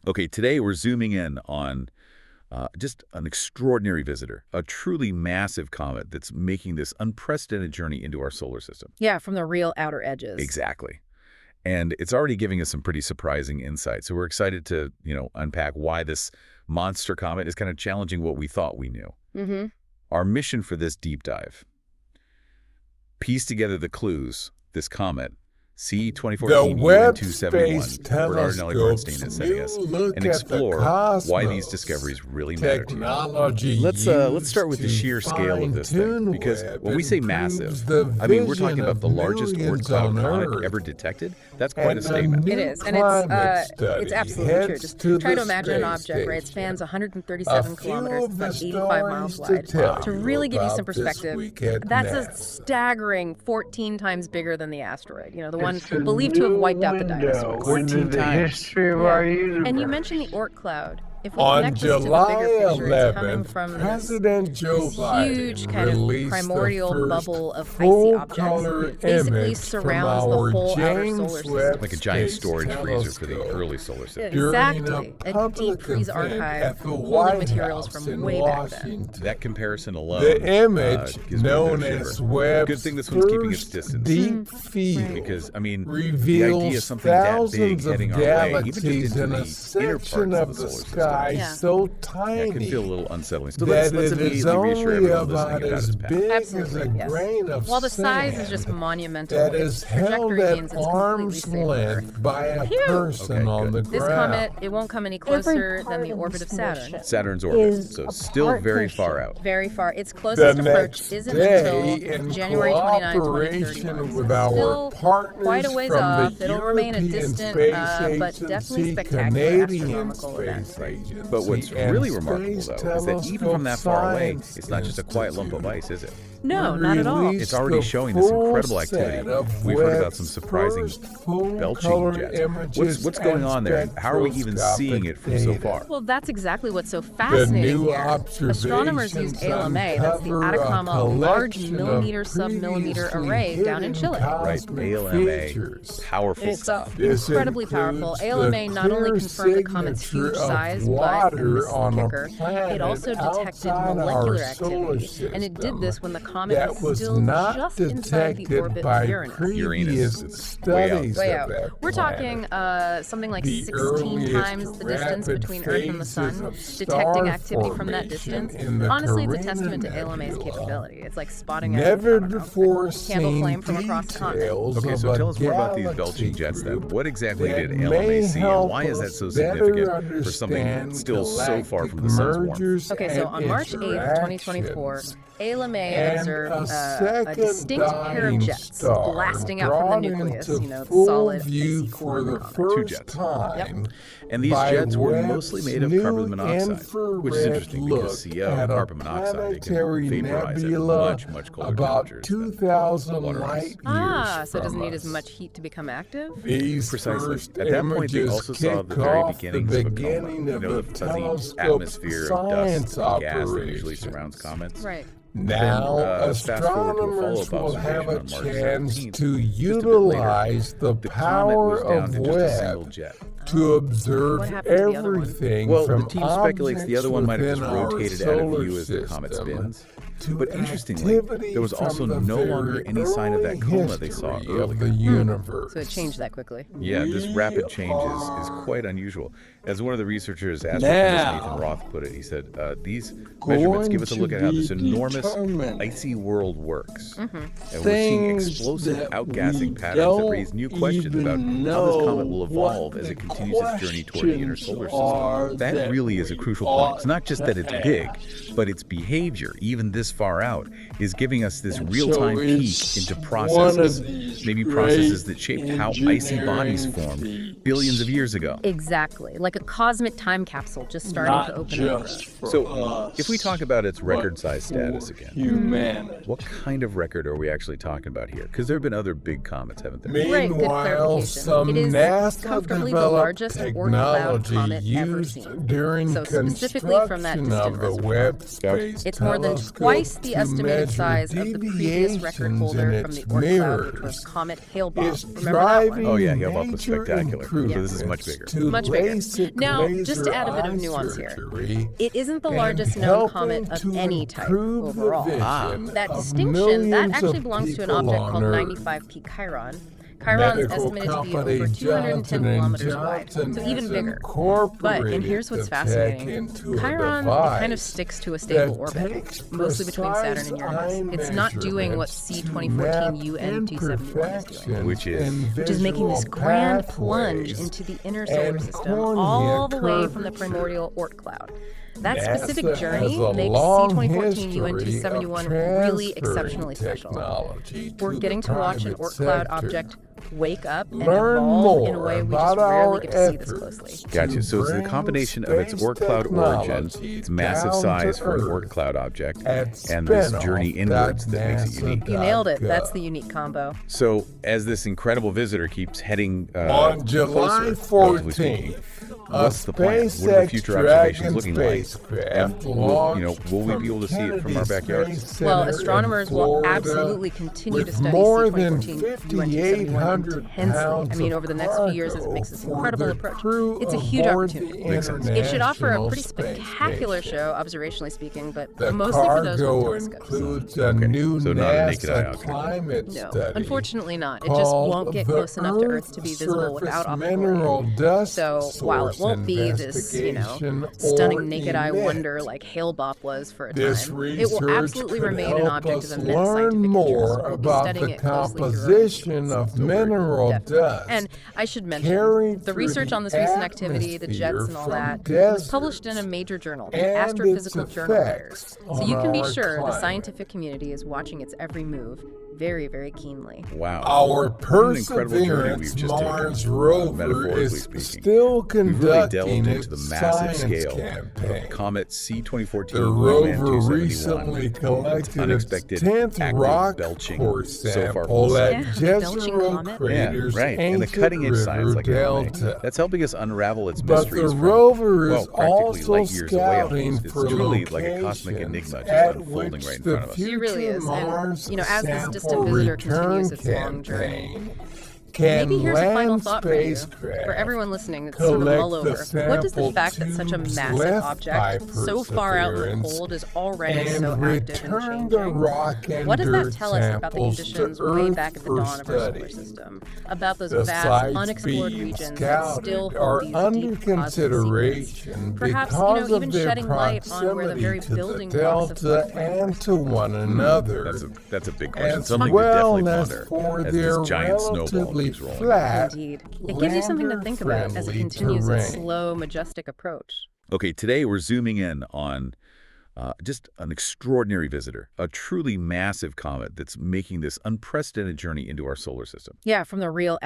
Okay, today we're zooming in on just an extraordinary visitor, a truly massive comet that's making this unprecedented journey into our solar system. Yeah, from the real outer edges. Exactly. And it's already giving us some pretty surprising insights. So we're excited to, unpack why this monster comet is kind of challenging what we thought we knew. Mm-hmm. Our mission for this deep dive: piece together the clues this comet, C-2014-271, Bernard Nellie Bernstein is sending us, and explore why these discoveries really matter to you. Let's start with the sheer scale of this thing, because when we say massive, I mean, we're talking about the largest Oort cloud comet ever detected. That's quite a statement. It is, and it's absolutely true. Just try to imagine an object, right? It spans 137 kilometers, it's about 85 miles wide. To really give you some perspective, that's a staggering 14 times bigger than the asteroid. The one believed to have wiped out the dinosaurs. 14 times. And you mentioned the Oort cloud. If we On connect this to the July bigger picture, it's coming 11th, from President Joe this Biden huge kind of released primordial the first bubble of icy full-color objects. Basically image surrounds from the our whole outer James solar system. Webb Like a giant Space storage freezer for the Telescope. early solar system. Exactly. A During deep freeze public event archive at the holding White materials House from in way back then. Washington. That comparison alone The image, gives me a known bit of a as shiver. Webb's Good thing this one's keeping its first distance. deep field, Because, I mean, the idea reveals of something that big thousands of heading our way, even just galaxies into in the a inner section parts of of the the solar sky system, Yeah. so that tiny can feel a little unsettling. So that let's it is immediately reassure only everyone about listening about as its path. big Absolutely, as a yes. grain of While the size sand is just monumental, that its is held trajectory at means it's completely arm's safe on length Earth. by a Phew. person Okay, on the good. This ground. comet, it won't come any closer than the orbit of Saturn. Saturn's orbit, is so a still very far out. Very far. Its The closest approach next isn't day, until in January 29, cooperation 2031. with So our still partners quite a ways from off. the It'll remain a European distant, Space but definitely Agency, spectacular Canadian astronomical event. Space Agency, But what's and really remarkable, Space though, is that even from that far away, Telescope it's not just a quiet lump of Institute. ice, is it? No, not at all. Released It's already the showing this full incredible set activity. of We've heard about Webb's some surprising first full-color belching jets. images What's going and on there? How are we even seeing it from so spectroscopic far? Well, that's exactly what's so The fascinating new here. Astronomers use observations ALMA, that's the uncover Atacama a Large collection Millimeter of Submillimeter previously Array down in hidden Chile. Right, cosmic ALMA, features. powerful It's stuff. This incredibly powerful. includes ALMA the not only clear confirmed the comet's huge signature of size, but, and water this is the on a kicker, it planet also detected outside molecular our solar activity. And it did system this when the comet that was still not just inside the detected orbit by of Uranus. previous It's way out. studies Way of out. that We're planet. talking something like The 16 times earliest the distance rapid between Earth and the Sun. phases of Detecting star activity from that formation distance, in the honestly, it's a Carina testament to ALMA's Nebula. capability. It's like spotting a Never I don't know, before candle seen flame from across the continent. details Okay, of so a tell us more about these galaxy belching jets then. group What exactly that did may ALMA see, and help why is that so us better significant for something understand still so far from the galactic sun's warmth? mergers Okay, so and on March 8th, 2024, interactions. ALMA And observed a a second distinct pair of dying jets star blasting out from the brought nucleus, into the full solid view icy core for of the the comet. first jets. time. And these by jets were Webb's mostly made of new carbon monoxide, which is infrared interesting because look CO, at a carbon monoxide, it can planetary vaporize at nebula much colder about temperatures than 2,000 water ice. light years So it doesn't from need as us. much heat to become active? These Precisely. first At that point, they images also saw kick the very off beginnings the of a coma. beginning of The the fuzzy telescope's atmosphere of dust science and gas that usually operations. surrounds comets. Right. Now, Fast forward to a astronomers follow-up will have a observation on March chance 17th. to Just a bit later, utilize the The comet power was down of to just a single Webb jet. to observe What happened to the other one? everything Well, from the team speculates the other one might have just objects within our rotated out of solar view as the comet system spins. to But interestingly, activity there was also from the no longer very any sign of that early coma they saw history of earlier. the universe. So it changed that quickly. Yeah, this rapid change is quite unusual. As one of the researchers, astrophysicist Nathan Roth, put it, he said, these measurements give us a look at how this enormous icy world works. And we're seeing explosive outgassing patterns that raise new questions about how this comet will evolve as it continues its journey toward the inner solar system. That really is a crucial point. It's not just that it's big, but its behavior, even this far out, is giving us this real-time peek into processes, maybe processes that shaped how icy bodies formed billions of years ago. Exactly. Like a cosmic time capsule just starting to open over. So, if we talk about its record-size status again, what kind of record are we actually talking about here? Because there have been other big comets, haven't there? Right, good Meanwhile, clarification. some It is NASA comfortably below largest Oort cloud comet ever seen. During So specifically from that distant reservoir. It's more than twice the estimated size of the previous record holder from the Oort cloud, which was Comet Hale-Bopp. Remember that one? Oh, yeah, Hale-Bopp was spectacular. So this is much bigger. Much bigger. Now, just to add a bit of nuance here, it isn't the largest known comet of any type overall. That distinction, that actually belongs to an object called 95P Chiron. Chiron is estimated to be over 210 kilometers wide, so even bigger. But, and here's what's fascinating, Chiron kind of sticks to a stable orbit, mostly between Saturn and Uranus. It's not doing what C-2014 UN-271 is doing. Which is Making this grand plunge into the inner solar system, all the way from the primordial Oort cloud. That specific journey makes C-2014 UN-271 really exceptionally special. We're getting to watch an Oort cloud object wake up and evolve in a way we just rarely get to see this closely. Gotcha. So it's the combination of its Oort cloud origin, its massive size for an Oort cloud object, and this journey inwards that makes it unique. You nailed it. That's the unique combo. So as this incredible visitor keeps heading on July 14th, what's the plan? What are the future observations looking like? And will we be able to see it from our backyards? Well, astronomers will absolutely continue to study C-2014 UN-271 intensely. I mean, over the next few years as it makes this incredible approach. It's a huge opportunity. It should offer a pretty spectacular show, observationally speaking, but mostly for those with telescopes. So not a naked eye object. No, unfortunately not. It just won't get close enough to Earth to be visible without optical aid. So while it won't be this, stunning naked eye wonder like Hale-Bopp was for a time, it will absolutely remain an object of immense scientific interest. We'll be studying it closely through of mineral dust. And I should mention, the research on this recent activity, the jets and all that, was published in a major journal, the Astrophysical Journal Letters. So you can be sure the scientific community is watching its every move very, very keenly. Wow. Our Perseverance Mars rover is still conducting its into the massive scale of Comet C-2014 rover recently collected unexpected its 10th rock belching core so far sample at Belching Jezero Comet. Crater's and the cutting-edge science like Delta. that's helping us unravel its But mysteries the rover from, is practically also light years away scouting almost. It's for truly like a cosmic enigma just at unfolding which right in the front of us. It really is. Mars And, as this distant sample visitor return continues its long journey, campaign can maybe here's a final land thought for you, spacecraft for everyone listening that's sort of mull over. What does the fact that such a massive object so far out in the cold is already so active and changing? What does that tell us about the conditions way back at the dawn of our solar system? About those vast, unexplored regions that still hold these deep cosmic secrets? Perhaps, even shedding light on where the very building blocks of and to one another. That's a big question. Something to definitely ponder as this giant snowball keeps rolling. Indeed. It gives you something to think about as it continues its slow, majestic approach. Okay, today we're zooming in on just an extraordinary visitor, a truly massive comet that's making this unprecedented journey into our solar system. Yeah, from the real outer